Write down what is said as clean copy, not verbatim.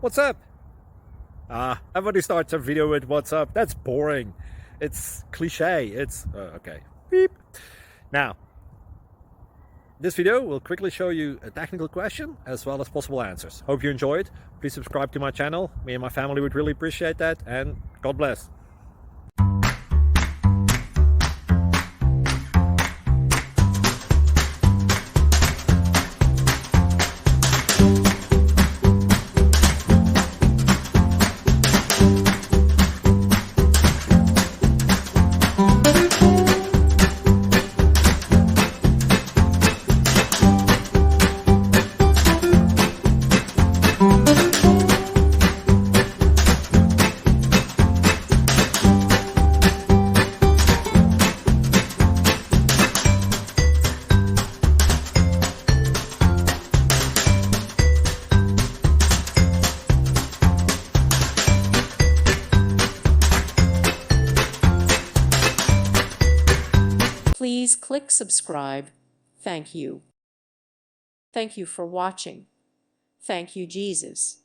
What's up? Everybody starts a video with what's up. That's boring. It's cliche. It's okay. Beep. Now, this video will quickly show you a technical question as well as possible answers. Hope you enjoyed. Please subscribe to my channel. Me and my family would really appreciate that, and God bless. Please click subscribe. Thank you. Thank you for watching. Thank you, Jesus.